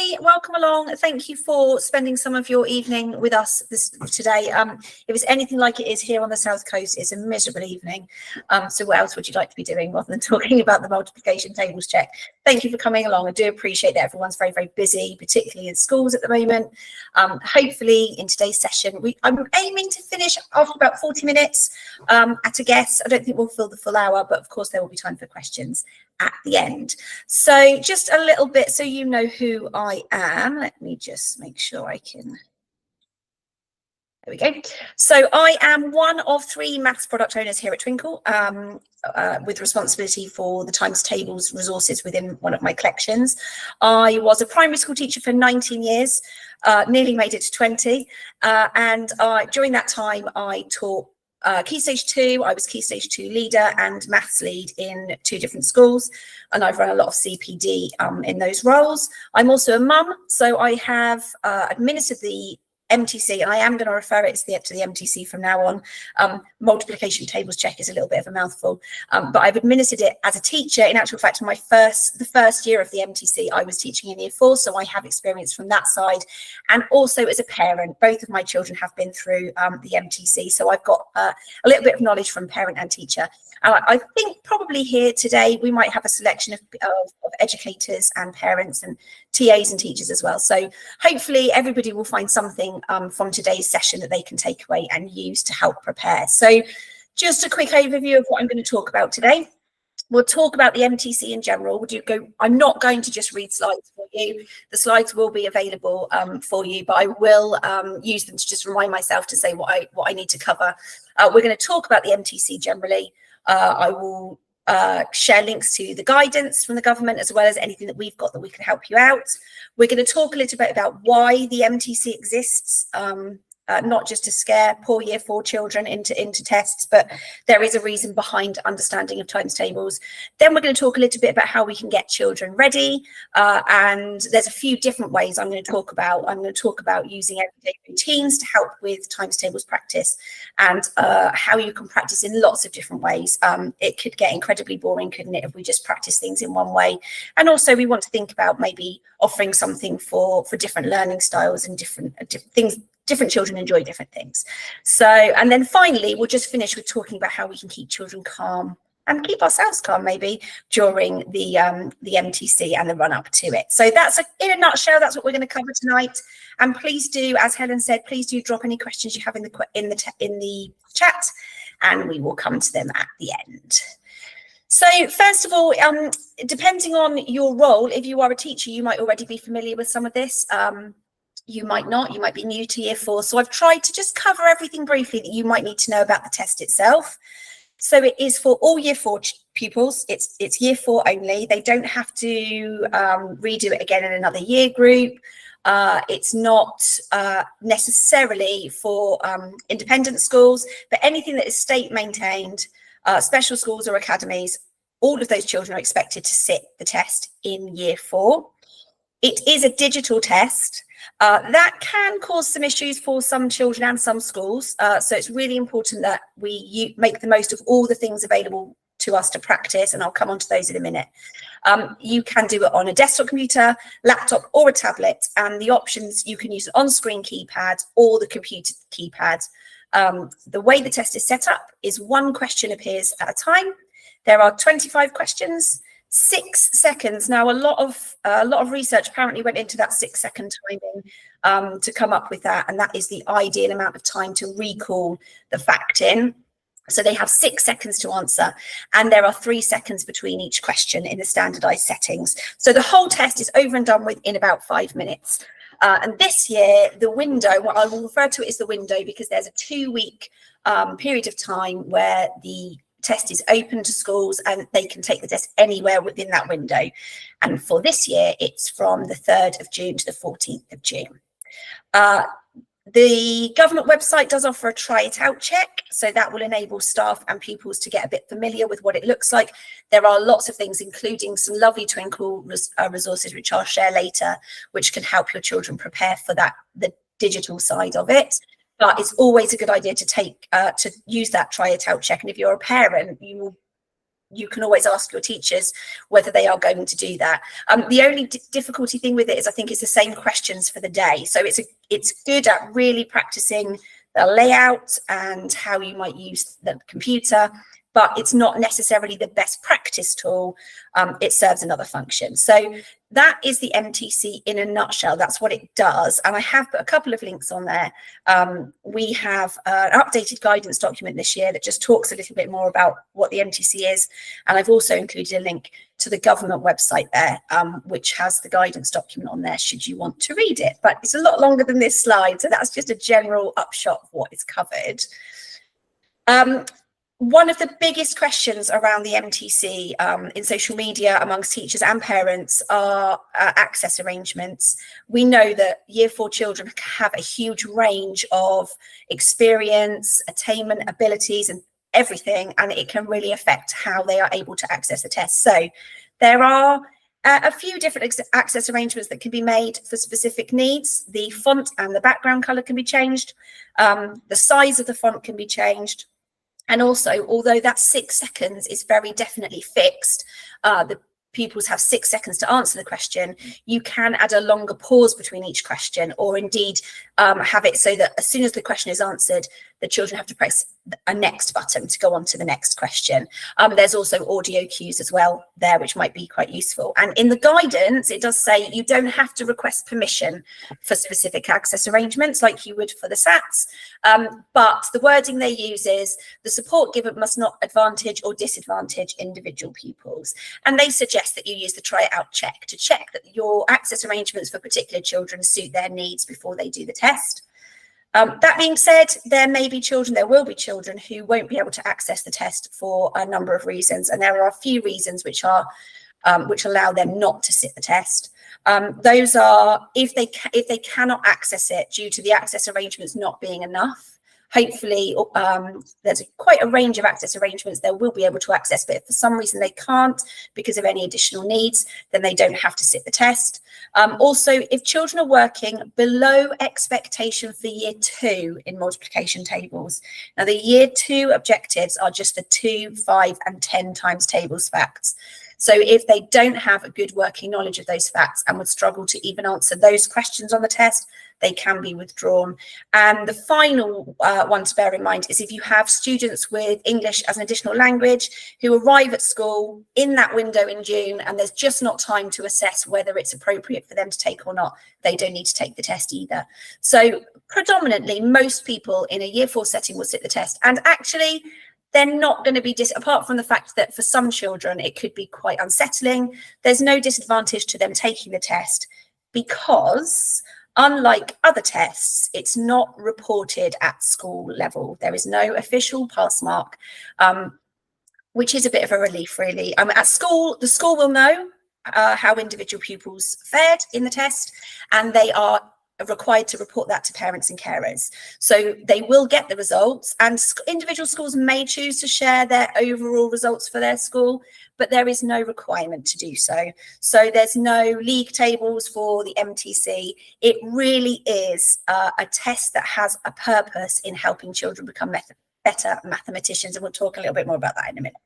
everybody, welcome along. Thank you for spending some of your evening with us today. If it's anything like it is here on the South Coast, it's a miserable evening. So what else would you like to be doing rather than talking about the multiplication tables check? Thank you for coming along. I do appreciate that everyone's very, very busy, particularly in schools at the moment. Hopefully in today's session, I'm aiming to finish after about 40 minutes at a guess. I don't think we'll fill the full hour, but of course there will be time for questions at the end. So just a little bit so you know who I am. Let me just make sure I can. There we go. So I am one of 3 maths product owners here at Twinkl, with responsibility for the times tables resources within one of my collections. I was a primary school teacher for 19 years, nearly made it to 20. And during that time, I taught Key Stage 2, I was Key Stage 2 leader and maths lead in 2 different schools, and I've run a lot of CPD in those roles. I'm also a mum, so I have administered the MTC, and I am going to refer it to the MTC from now on. Multiplication tables check is a little bit of a mouthful, but I've administered it as a teacher. In actual fact, the first year of the MTC, I was teaching in year 4, so I have experience from that side. And also as a parent, both of my children have been through the MTC, so I've got a little bit of knowledge from parent and teacher. I think probably here today we might have a selection of educators and parents and TAs and teachers as well. So hopefully everybody will find something from today's session that they can take away and use to help prepare. So just a quick overview of what I'm going to talk about today. We'll talk about the MTC in general. I'm not going to just read slides for you. The slides will be available for you, but I will use them to just remind myself to say what I need to cover. We're going to talk about the MTC generally. I will share links to the guidance from the government, as well as anything that we've got that we can help you out. We're going to talk a little bit about why the MTC exists, not just to scare poor year 4 children into tests, but there is a reason behind understanding of times tables. Then we're going to talk a little bit about how we can get children ready, and there's a few different ways I'm going to talk about. I'm going to talk about using everyday routines to help with times tables practice, and how you can practice in lots of different ways. It could get incredibly boring, couldn't it, if we just practice things in one way? And also we want to think about maybe offering something for different learning styles and different things. Different children enjoy different things. So, and then finally, we'll just finish with talking about how we can keep children calm and keep ourselves calm maybe during the MTC and the run up to it. So that's in a nutshell, that's what we're going to cover tonight. And please do, as Helen said, please do drop any questions you have in the chat, and we will come to them at the end. So first of all, depending on your role, if you are a teacher, you might already be familiar with some of this. You might not, you might be new to year 4. So I've tried to just cover everything briefly that you might need to know about the test itself. So it is for all year 4 pupils. It's year 4 only. They don't have to redo it again in another year group. It's not necessarily for independent schools, but anything that is state maintained, special schools or academies, all of those children are expected to sit the test in year 4. It is a digital test. That can cause some issues for some children and some schools. So it's really important that we make the most of all the things available to us to practice, and I'll come on to those in a minute. You can do it on a desktop computer, laptop or a tablet, and the options, you can use an on-screen keypad or the computer keypad. The way the test is set up is 1 question appears at a time. There are 25 questions. 6 seconds. Now, a lot of research apparently went into that 6-second timing to come up with that, and that is the ideal amount of time to recall the fact in. So they have 6 seconds to answer, and there are 3 seconds between each question in the standardized settings. So the whole test is over and done with in about 5 minutes. And this year, the window, what I will refer to it as the window, because there's a 2-week period of time where the test is open to schools and they can take the test anywhere within that window. And for this year, it's from the 3rd of June to the 14th of June. The government website does offer a try it out check, so that will enable staff and pupils to get a bit familiar with what it looks like. There are lots of things, including some lovely Twinkl resources, which I'll share later, which can help your children prepare for that, the digital side of it. But it's always a good idea to use that try it out check. And if you're a parent, you will you can always ask your teachers whether they are going to do that. The only difficulty thing with it is I think it's the same questions for the day. So it's good at really practicing the layout and how you might use the computer, but it's not necessarily the best practice tool. It serves another function. So that is the MTC in a nutshell. That's what it does. And I have put a couple of links on there. We have an updated guidance document this year that just talks a little bit more about what the MTC is. And I've also included a link to the government website there, which has the guidance document on there should you want to read it. But it's a lot longer than this slide. So that's just a general upshot of what is covered. One of the biggest questions around the MTC in social media amongst teachers and parents are access arrangements. We know that Year 4 children have a huge range of experience, attainment, abilities, and everything, and it can really affect how they are able to access a test. So there are a few different access arrangements that can be made for specific needs. The font and the background color can be changed. The size of the font can be changed. And also, although that 6 seconds is very definitely fixed, the pupils have 6 seconds to answer the question, you can add a longer pause between each question, or indeed have it so that as soon as the question is answered, the children have to press a next button to go on to the next question. There's also audio cues as well there, which might be quite useful. And in the guidance, it does say you don't have to request permission for specific access arrangements like you would for the SATs. But the wording they use is the support given must not advantage or disadvantage individual pupils. And they suggest that you use the try it out check to check that your access arrangements for particular children suit their needs before they do the test. That being said, there will be children who won't be able to access the test for a number of reasons, and there are a few reasons which allow them not to sit the test. Those are if they cannot access it due to the access arrangements not being enough. Hopefully, there's quite a range of access arrangements they will be able to access, but if for some reason they can't because of any additional needs, then they don't have to sit the test. Also, if children are working below expectation for Year 2 in multiplication tables. Now, the Year 2 objectives are just the 2, 5, and 10 times tables facts. So if they don't have a good working knowledge of those facts and would struggle to even answer those questions on the test, they can be withdrawn. And the final one to bear in mind is if you have students with English as an additional language who arrive at school in that window in June and there's just not time to assess whether it's appropriate for them to take or not, they don't need to take the test either. So predominantly, most people in a Year 4 setting will sit the test. And actually, they're not going to be, apart from the fact that for some children it could be quite unsettling, there's no disadvantage to them taking the test because, unlike other tests, it's not reported at school level. There is no official pass mark, which is a bit of a relief, really. At school, the school will know how individual pupils fared in the test, and they are required to report that to parents and carers. So they will get the results, and individual schools may choose to share their overall results for their school, but there is no requirement to do so. So there's no league tables for the MTC. It really is a test that has a purpose in helping children become better mathematicians, and we'll talk a little bit more about that in a minute.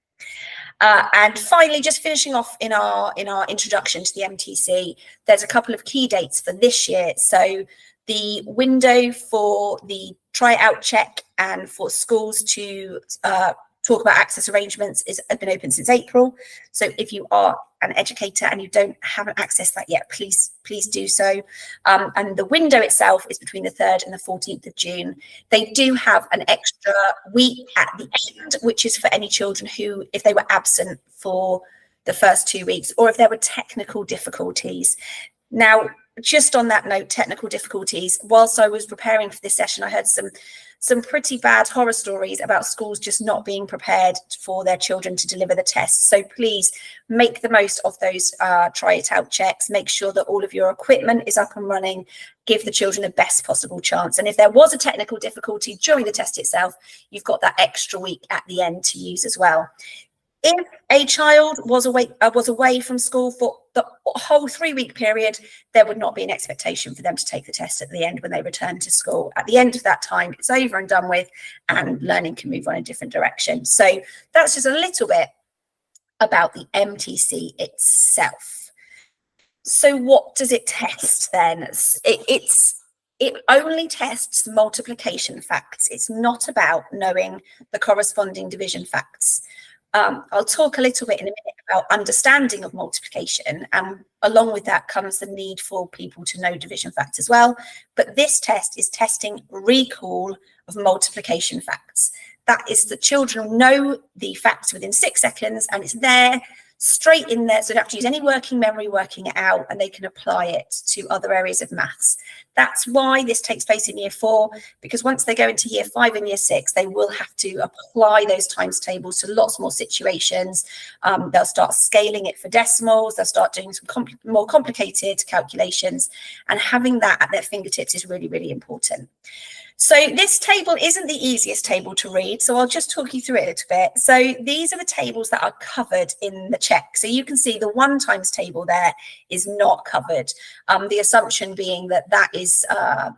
And finally, just finishing off in our introduction to the MTC, there's a couple of key dates for this year. So the window for the try out check and for schools to talk about access arrangements has been open since April. So if you are an educator and you haven't accessed that yet, please do so. And the window itself is between the 3rd and the 14th of June. They do have an extra week at the end, which is for any children who, if they were absent for the first 2 weeks, or if there were technical difficulties. Now, just on that note, technical difficulties, whilst I was preparing for this session, I heard some pretty bad horror stories about schools just not being prepared for their children to deliver the tests. So please make the most of those try it out checks. Make sure that all of your equipment is up and running. Give the children the best possible chance. And if there was a technical difficulty during the test itself, you've got that extra week at the end to use as well. If a child was away from school for the whole 3-week period, there would not be an expectation for them to take the test at the end when they return to school. At the end of that time, it's over and done with, and learning can move on in a different direction. So that's just a little bit about the MTC itself. So what does it test then? It only tests multiplication facts. It's not about knowing the corresponding division facts. I'll talk a little bit in a minute about understanding of multiplication, and along with that comes the need for people to know division facts as well. But this test is testing recall of multiplication facts. That is, the children know the facts within 6 seconds, and it's there, straight in there, so they don't have to use any working memory working it out, and they can apply it to other areas of maths. That's why this takes place in year 4, because once they go into year 5 and year 6, they will have to apply those times tables to lots more situations. They'll start scaling it for decimals, they'll start doing some more complicated calculations, and having that at their fingertips is really, really important. So this table isn't the easiest table to read, so I'll just talk you through it a little bit. So these are the tables that are covered in the check. So you can see the 1 times table there is not covered. The assumption being that that is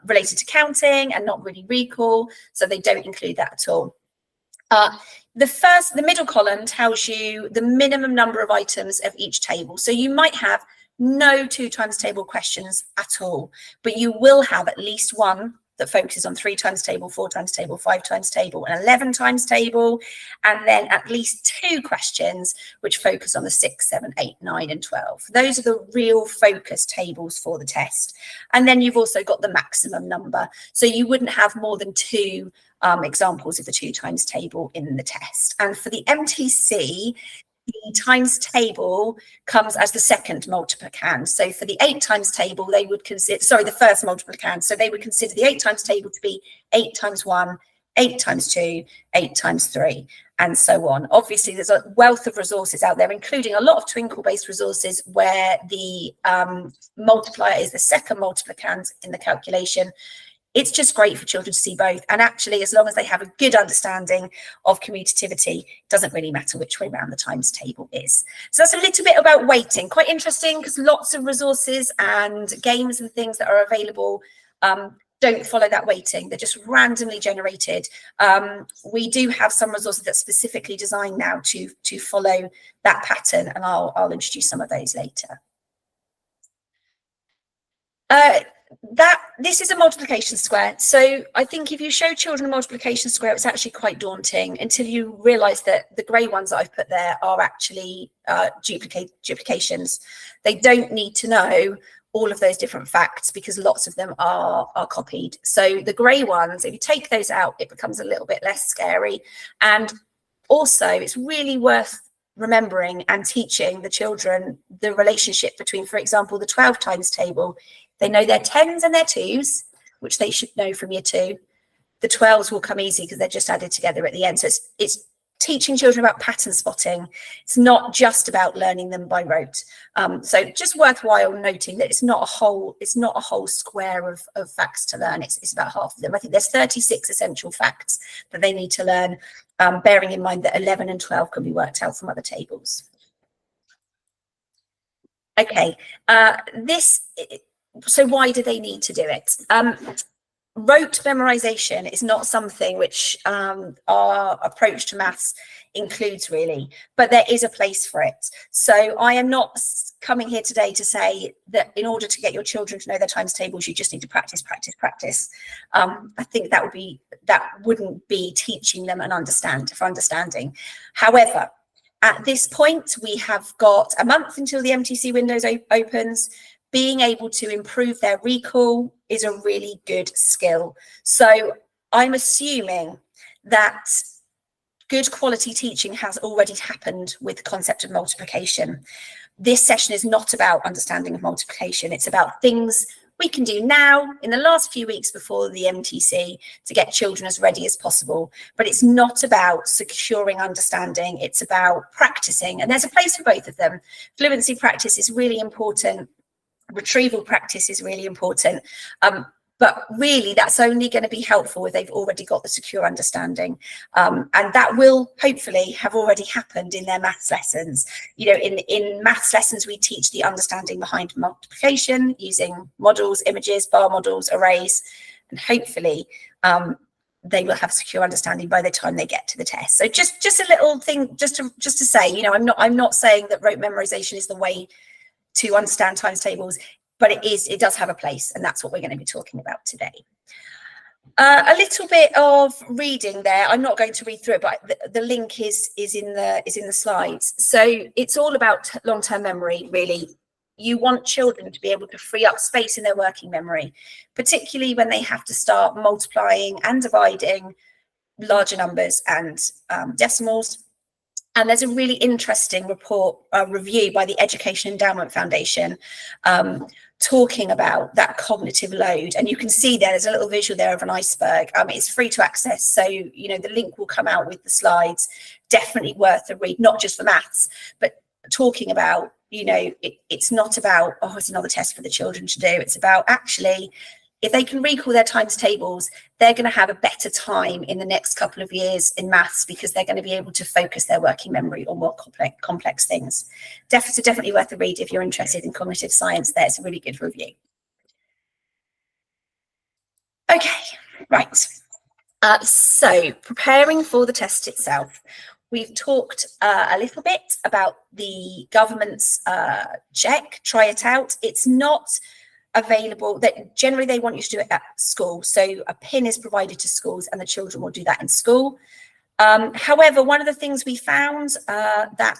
related to counting and not really recall, so they don't include that at all. The middle column tells you the minimum number of items of each table. So you might have no 2 times table questions at all, but you will have at least one that focuses on 3 times table, 4 times table, 5 times table, and 11 times table, and then at least 2 questions which focus on the 6, 7, 8, 9, and 12. Those are the real focus tables for the test. And then you've also got the maximum number. So you wouldn't have more than 2 examples of the 2 times table in the test. And for the MTC, the times table comes as the second multiplicand. So for the 8 times table, they would consider, sorry, the first multiplicand. So they would consider the 8 times table to be 8 times 1, 8 times 2, 8 times 3, and so on. Obviously, there's a wealth of resources out there, including a lot of Twinkl-based resources where the multiplier is the second multiplicand in the calculation. It's just great for children to see both. And actually, as long as they have a good understanding of commutativity, it doesn't really matter which way around the times table is. So that's a little bit about weighting. Quite interesting, because lots of resources and games and things that are available don't follow that weighting. They're just randomly generated. We do have some resources that specifically designed now to follow that pattern, and I'll introduce some of those later. This is a multiplication square. So I think if you show children a multiplication square, it's actually quite daunting until you realise that the grey ones that I've put there are actually duplications. They don't need to know all of those different facts because lots of them are copied. So the grey ones, if you take those out, it becomes a little bit less scary. And also, it's really worth remembering and teaching the children the relationship between, for example, the 12 times table. They know their 10s and their 2s, which they should know from year 2. The 12s will come easy because they're just added together at the end. So it's teaching children about pattern spotting. It's not just about learning them by rote. So just worthwhile noting that it's not a whole square of facts to learn. It's about half of them. I think there's 36 essential facts that they need to learn, bearing in mind that 11 and 12 can be worked out from other tables. Okay, so why do they need to do it? Rote memorization is not something which our approach to maths includes really, but there is a place for it. So I am not coming here today to say that in order to get your children to know their times tables, you just need to practice. I think that wouldn't be teaching them understanding. However, at this point, we have got a month until the MTC windows opens. Being able to improve their recall is a really good skill. So I'm assuming that good quality teaching has already happened with the concept of multiplication. This session is not about understanding of multiplication. It's about things we can do now in the last few weeks before the MTC to get children as ready as possible. But it's not about securing understanding. It's about practicing. And there's a place for both of them. Fluency practice is really important. Retrieval practice is really important, but really that's only going to be helpful if they've already got the secure understanding, and that will hopefully have already happened in their maths lessons. You know, in maths lessons we teach the understanding behind multiplication using models, images, bar models, arrays, and hopefully they will have secure understanding by the time they get to the test. So just a little thing, just to say, you know, I'm not saying that rote memorization is the way to understand times tables, but it does have a place, and that's what we're going to be talking about today. A little bit of reading there. I'm not going to read through it, but the link is in the slides. So it's all about long-term memory, really. You want children to be able to free up space in their working memory, particularly when they have to start multiplying and dividing larger numbers and decimals. And there's a really interesting review by the Education Endowment Foundation talking about that cognitive load. And you can see there's a little visual there of an iceberg. It's free to access. So, you know, the link will come out with the slides. Definitely worth a read, not just for maths, but talking about, you know, it's not about, oh, it's another test for the children to do. It's about actually, if they can recall their times tables, they're going to have a better time in the next couple of years in maths, because they're going to be able to focus their working memory on more complex things. Definitely worth a read if you're interested in cognitive science. There's a really good review. Okay, right. So preparing for the test itself. We've talked a little bit about the government's check, try it out. It's not available, that generally they want you to do it at school. So a pin is provided to schools and the children will do that in school. However, one of the things we found that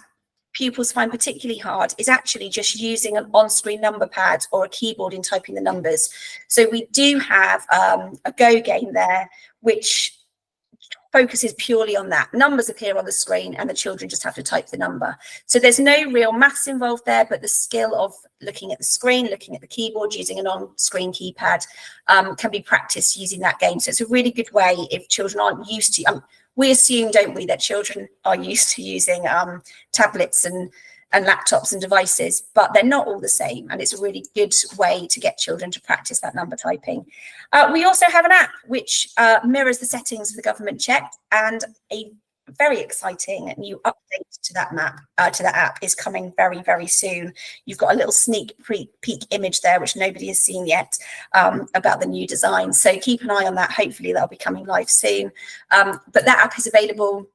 pupils find particularly hard is actually just using an on-screen number pad or a keyboard in typing the numbers. So we do have a Go game there, which focuses purely on that. Numbers appear on the screen and the children just have to type the number. So there's no real maths involved there, but the skill of looking at the screen, looking at the keyboard, using an on-screen keypad can be practiced using that game. So it's a really good way if children aren't used to, we assume, don't we, that children are used to using tablets and laptops and devices, but they're not all the same. And it's a really good way to get children to practice that number typing. We also have an app which mirrors the settings for the government check, and a very exciting new update to that app is coming very, very soon. You've got a little sneak peek image there, which nobody has seen yet, about the new design. So keep an eye on that. Hopefully that'll be coming live soon. But that app is available,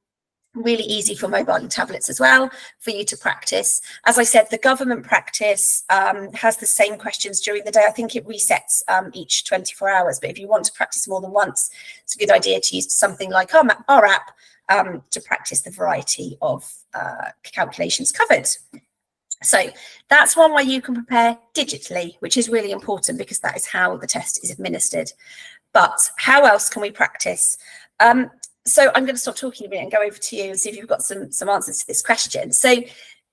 really easy for mobile and tablets as well, for you to practice. As I said, the government practice has the same questions during the day. I think it resets each 24 hours, but if you want to practice more than once, it's a good idea to use something like our app to practice the variety of calculations covered. So that's one way you can prepare digitally, which is really important because that is how the test is administered. But how else can we practice? So I'm going to stop talking a minute and go over to you and see if you've got some answers to this question. So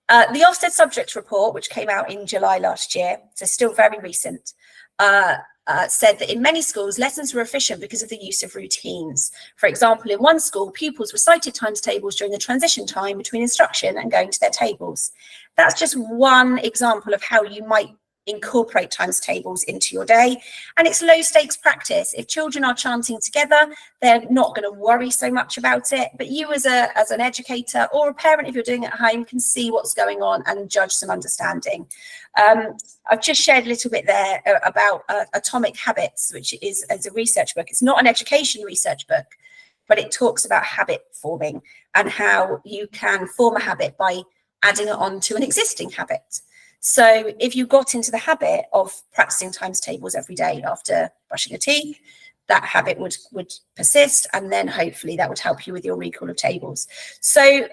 the Ofsted subject report, which came out in July last year, so still very recent, said that in many schools, lessons were efficient because of the use of routines. For example, in one school, pupils recited times tables during the transition time between instruction and going to their tables. That's just one example of how you might incorporate times tables into your day, and it's low stakes practice. If children are chanting together, they're not going to worry so much about it, but you as an educator or a parent, if you're doing it at home, can see what's going on and judge some understanding. I've just shared a little bit there about Atomic Habits, which is a research book. It's not an education research book, but it talks about habit forming and how you can form a habit by adding it on to an existing habit. So if you got into the habit of practicing times tables every day after brushing your teeth, that habit would persist, and then hopefully that would help you with your recall of tables. So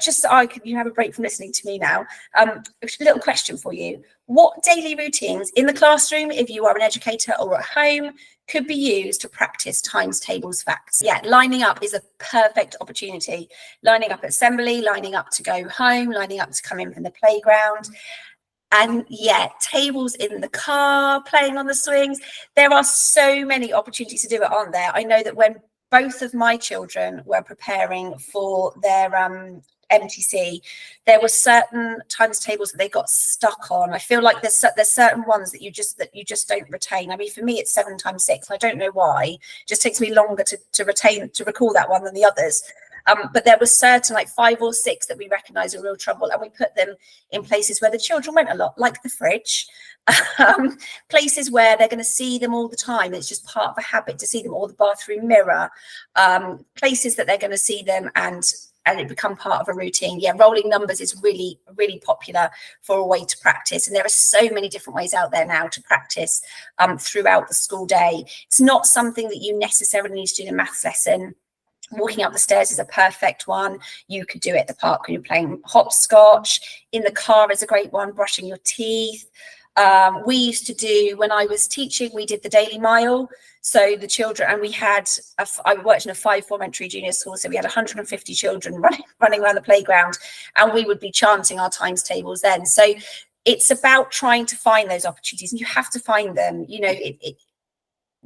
just so you have a break from listening to me now, a little question for you. What daily routines in the classroom, if you are an educator, or at home, could be used to practice times tables facts? Yeah, lining up is a perfect opportunity. Lining up at assembly, lining up to go home, lining up to come in from the playground. And yeah, tables in the car, playing on the swings. There are so many opportunities to do it, aren't there? I know that when both of my children were preparing for their MTC, there were certain times tables that they got stuck on. I feel like there's certain ones that you just don't retain. I mean, for me, it's 7 times 6. I don't know why. It just takes me longer to recall that one than the others. But there were certain, like 5 or 6 that we recognise are real trouble, and we put them in places where the children went a lot, like the fridge, places where they're going to see them all the time. It's just part of a habit to see them, or the bathroom mirror, places that they're going to see them and it become part of a routine. Yeah, rolling numbers is really, really popular for a way to practice. And there are so many different ways out there now to practice throughout the school day. It's not something that you necessarily need to do in a maths lesson. Walking up the stairs is a perfect one. You could do it at the park when you're playing hopscotch. In the car is a great one, brushing your teeth. We used to do, when I was teaching, we did the daily mile. So the children, and we had, I worked in a 5 form-entry junior school, so we had 150 children running around the playground, and we would be chanting our times tables then. So it's about trying to find those opportunities, and you have to find them. You know,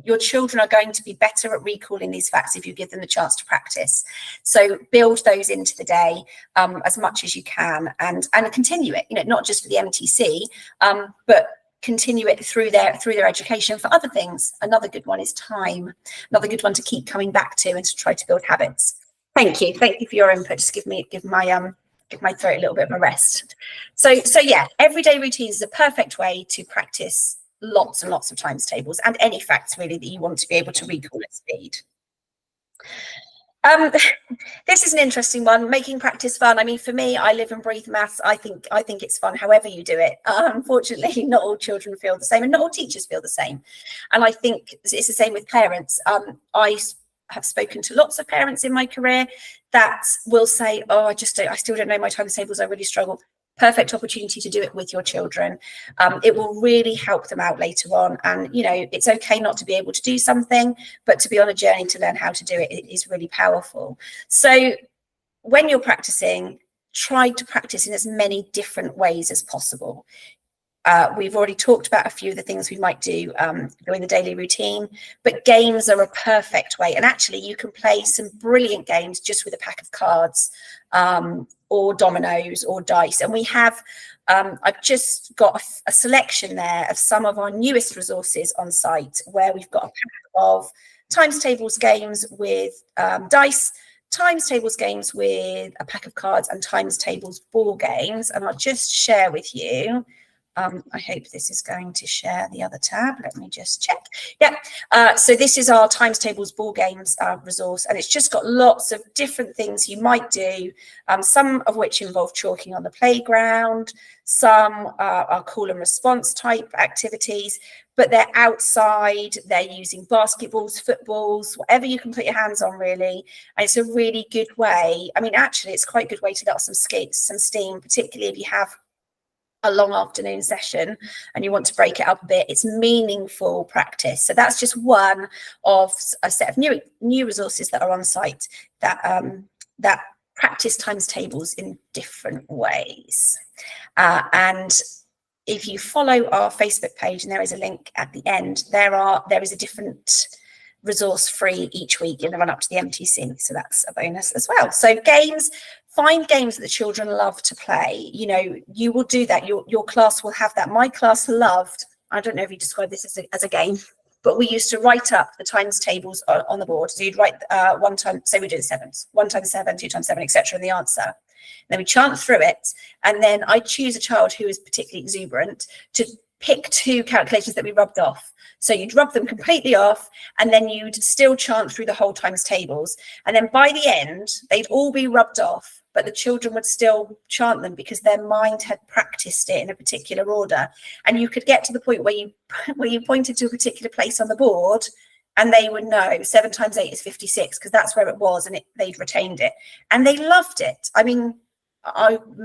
your children are going to be better at recalling these facts if you give them the chance to practice. So build those into the day as much as you can, and continue it, you know, not just for the MTC, but continue it through their education for other things. Another good one is time. Another good one to keep coming back to and to try to build habits. Thank you for your input. Just give my throat a little bit of a rest. So yeah, everyday routines is a perfect way to practice lots and lots of times tables and any facts really that you want to be able to recall at speed. This is an interesting one, making practice fun. I mean, for me, I live and breathe maths. I think it's fun however you do it. Unfortunately, not all children feel the same, and not all teachers feel the same. And I think it's the same with parents. I have spoken to lots of parents in my career that will say, oh, I still don't know my times tables, I really struggle. Perfect opportunity to do it with your children. It will really help them out later on. And, you know, it's okay not to be able to do something, but to be on a journey to learn how to do it, it is really powerful. So when you're practicing, try to practice in as many different ways as possible. We've already talked about a few of the things we might do during the daily routine, but games are a perfect way. And actually, you can play some brilliant games just with a pack of cards, or dominoes or dice. And we have, I've just got a selection there of some of our newest resources on site, where we've got a pack of times tables games with dice, times tables games with a pack of cards, and times tables ball games. And I'll just share with you. I hope this is going to share the other tab. Let me just check. Yeah. So this is our times tables ball games resource, and it's just got lots of different things you might do, some of which involve chalking on the playground, some are call and response type activities, but they're outside, they're using basketballs, footballs, whatever you can put your hands on really. And it's a really good way. I mean, actually, it's quite a good way to let off some steam, particularly if you have a long afternoon session and you want to break it up a bit. It's meaningful practice. So that's just one of a set of new resources that are on site that practice times tables in different ways. And if you follow our Facebook page, and there is a link at the end, there is a different resource free each week in the run up to the MTC. So that's a bonus as well. So games, find games that the children love to play. You know, you will do that. Your class will have that. My class loved, I don't know if you describe this as a game, but we used to write up the times tables on the board. So you'd write 1 time, say we do the sevens, 1 times 7, 2 times 7, etc. and the answer. Then we chant through it. And then I choose a child who is particularly exuberant to pick 2 calculations that we rubbed off. So you'd rub them completely off, and then you'd still chant through the whole times tables. And then by the end, they'd all be rubbed off, but the children would still chant them because their mind had practiced it in a particular order. And you could get to the point where you pointed to a particular place on the board, and they would know 7 times 8 is 56 because that's where it was, and they'd retained it. And they loved it. I mean,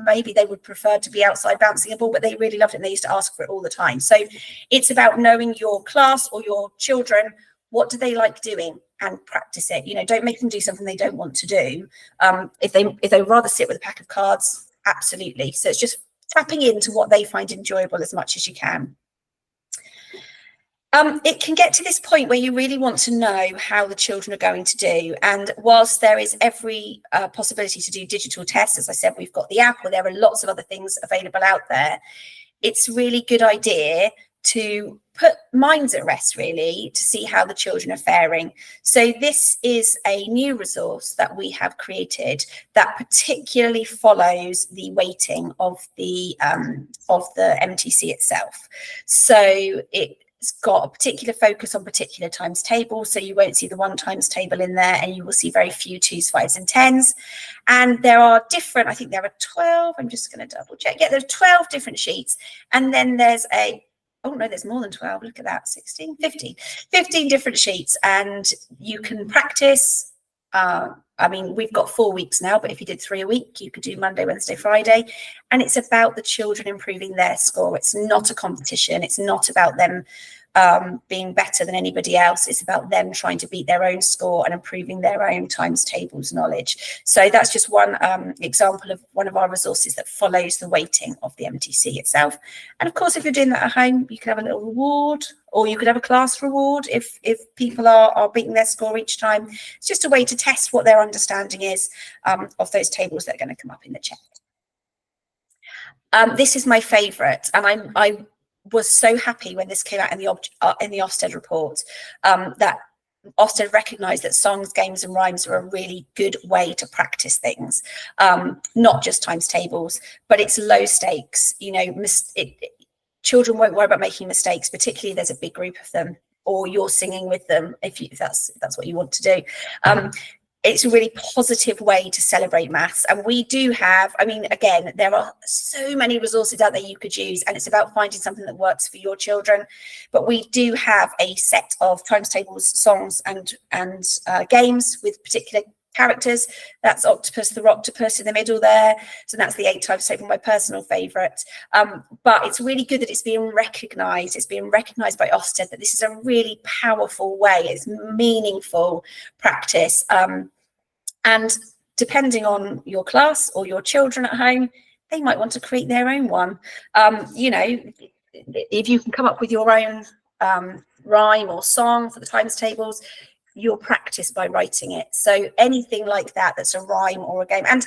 maybe they would prefer to be outside bouncing a ball, but they really loved it and they used to ask for it all the time. So it's about knowing your class or your children, what do they like doing, and practice it. You know, don't make them do something they don't want to do. If they rather sit with a pack of cards, absolutely. So it's just tapping into what they find enjoyable as much as you can. It can get to this point where you really want to know how the children are going to do. And whilst there is every possibility to do digital tests, as I said, we've got the app, or there are lots of other things available out there. It's really good idea to put minds at rest, really, to see how the children are faring. So this is a new resource that we have created that particularly follows the weighting of the MTC itself. So it's got a particular focus on particular times tables, so you won't see the 1 times table in there, and you will see very few 2s, 5s and 10s. And there are different, I think there are 12, I'm just going to double check. Yeah, there's 12 different sheets. And then there's oh no, there's more than 12. Look at that, 16, 15 different sheets, and you can practice. I mean, we've got 4 weeks now, but if you did 3 a week, you could do Monday, Wednesday, Friday. And it's about the children improving their score. It's not a competition. It's not about them being better than anybody else. It's about them trying to beat their own score and improving their own times tables knowledge. So that's just one example of one of our resources that follows the weighting of the MTC itself. And of course, if you're doing that at home, you can have a little reward, or you could have a class reward if people are beating their score each time. It's just a way to test what their understanding is of those tables that are going to come up in the chat. This is my favourite, and I was so happy when this came out in the Ofsted report, that Ofsted recognised that songs, games and rhymes are a really good way to practice things, not just times tables, but it's low stakes. You know, children won't worry about making mistakes, particularly if there's a big group of them, or you're singing with them if that's what you want to do. It's a really positive way to celebrate maths. And we do have, I mean, again, there are so many resources out there you could use, and it's about finding something that works for your children. But we do have a set of times tables, songs and games with particular characters. That's Octopus, the Roctopus in the middle there. So that's the 8 times table, my personal favourite. But it's really good that it's being recognised. It's being recognised by Ofsted that this is a really powerful way. It's meaningful practice. And depending on your class or your children at home, they might want to create their own one. You know, if you can come up with your own rhyme or song for the times tables, you'll practice by writing it. So anything like that that's a rhyme or a game, and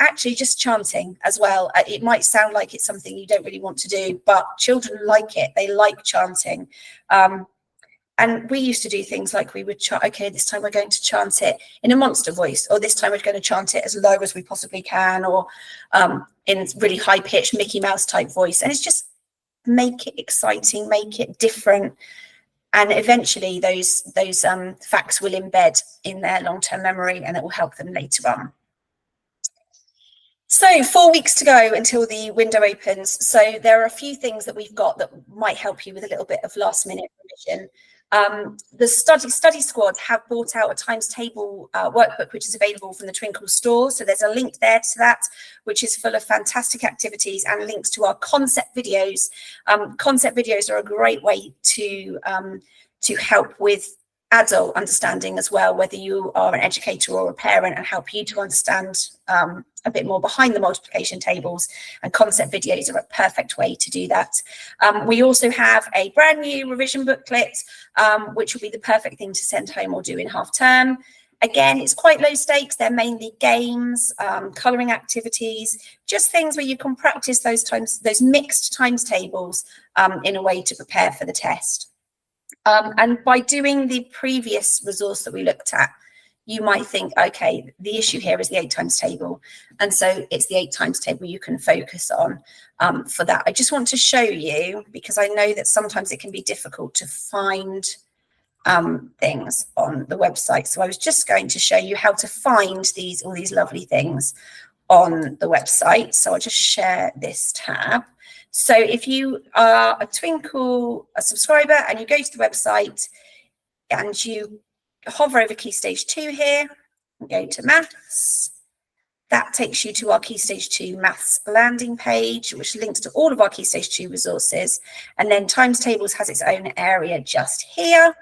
actually just chanting as well. It might sound like it's something you don't really want to do, but children like it. They like chanting. And we used to do things like we would chant, okay, this time we're going to chant it in a monster voice, or this time we're going to chant it as low as we possibly can, or in really high pitched Mickey Mouse type voice. And it's just make it exciting, make it different. And eventually those facts will embed in their long-term memory, and it will help them later on. So 4 weeks to go until the window opens. So there are a few things that we've got that might help you with a little bit of last minute revision. The study squad have brought out a times table workbook, which is available from the Twinkl store. So there's a link there to that, which is full of fantastic activities and links to our concept videos. Concept videos are a great way to help with adult understanding as well, whether you are an educator or a parent, and help you to understand a bit more behind the multiplication tables, and concept videos are a perfect way to do that. We also have a brand new revision booklet, which will be the perfect thing to send home or do in half term. Again, it's quite low stakes. They're mainly games, colouring activities, just things where you can practice those mixed times tables in a way to prepare for the test. And by doing the previous resource that we looked at, you might think, okay, the issue here is the 8 times table. And so it's the 8 times table you can focus on for that. I just want to show you, because I know that sometimes it can be difficult to find things on the website. So I was just going to show you how to find all these lovely things on the website. So I'll just share this tab. So if you are a Twinkl subscriber and you go to the website and you hover over Key Stage 2 here and go to Maths, that takes you to our Key Stage 2 Maths landing page, which links to all of our Key Stage 2 resources. And then Times Tables has its own area just here.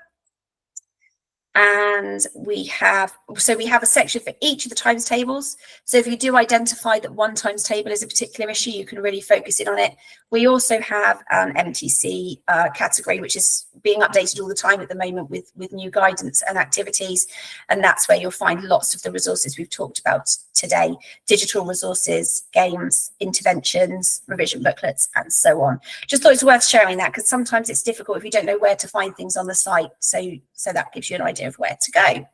And we have a section for each of the times tables. So if you do identify that one times table is a particular issue, you can really focus in on it. We also have an MTC category, which is being updated all the time at the moment with new guidance and activities. And that's where you'll find lots of the resources we've talked about today: digital resources, games, interventions, revision booklets, and so on. Just thought it's worth sharing that, because sometimes it's difficult if you don't know where to find things on the site. So that gives you an idea of where to go.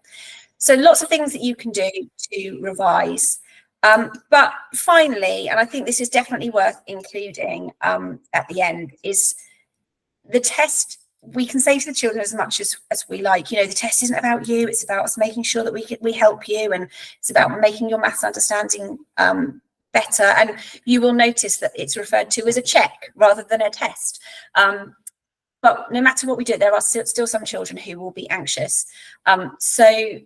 So lots of things that you can do to revise. But finally, and I think this is definitely worth including at the end, is the test. We can say to the children as much as we like, you know, the test isn't about you, it's about us making sure that we help you, and it's about making your maths understanding better. And you will notice that it's referred to as a check rather than a test. But no matter what we do, there are still some children who will be anxious. So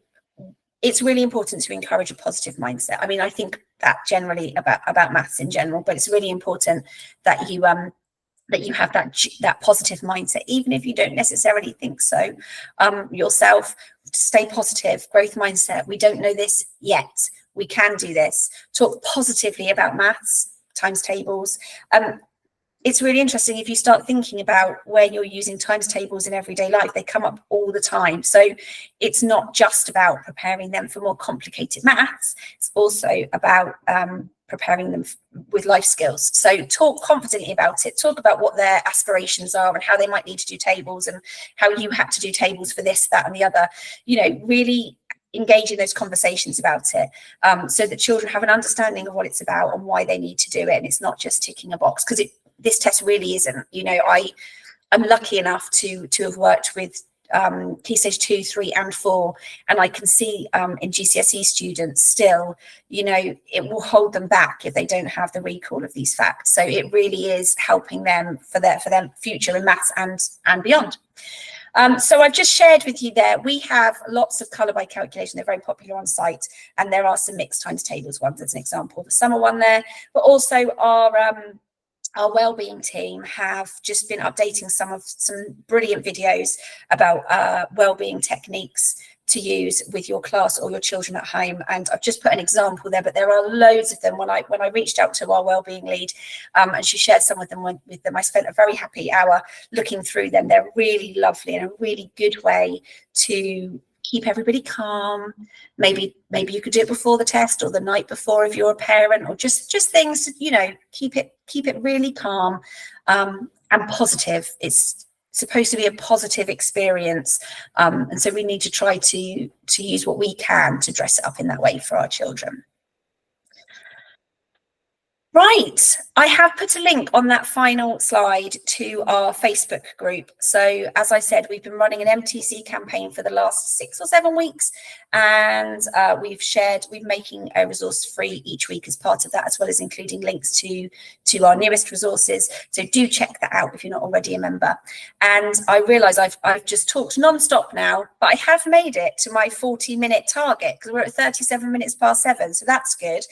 it's really important to encourage a positive mindset. I mean, I think that generally about maths in general, but it's really important that you have that positive mindset, even if you don't necessarily think so yourself. Stay positive, growth mindset. We don't know this yet. We can do this. Talk positively about maths, times tables. It's really interesting if you start thinking about where you're using times tables in everyday life. They come up all the time. So it's not just about preparing them for more complicated maths. It's also about preparing them with life skills. So talk confidently about it. Talk about what their aspirations are and how they might need to do tables, and how you had to do tables for this, that, and the other. You know, really engage in those conversations about it, so that children have an understanding of what it's about and why they need to do it. And it's not just ticking a box, because this test really isn't. You know, I'm lucky enough to have worked with Key Stage 2, 3, and 4, and I can see in GCSE students still, you know, it will hold them back if they don't have the recall of these facts. So it really is helping them for their future in maths and beyond. So I've just shared with you there, we have lots of colour by calculation. They're very popular on site, and there are some mixed times tables ones as an example. The summer one there, but also our wellbeing team have just been updating some brilliant videos about wellbeing techniques to use with your class or your children at home. And I've just put an example there, but there are loads of them. When I reached out to our wellbeing lead and she shared some of them with them, I spent a very happy hour looking through them. They're really lovely and a really good way to keep everybody calm. Maybe you could do it before the test or the night before if you're a parent, or just things to, you know, keep it really calm and positive. It's supposed to be a positive experience, and so we need to try to use what we can to dress it up in that way for our children. Right, I have put a link on that final slide to our Facebook group. So as I said, we've been running an MTC campaign for the last 6 or 7 weeks, and we're making a resource free each week as part of that, as well as including links to our newest resources. So do check that out if you're not already a member. And I realise I've just talked non-stop now, but I have made it to my 40-minute target, because we're at 37 minutes past 7, so that's good.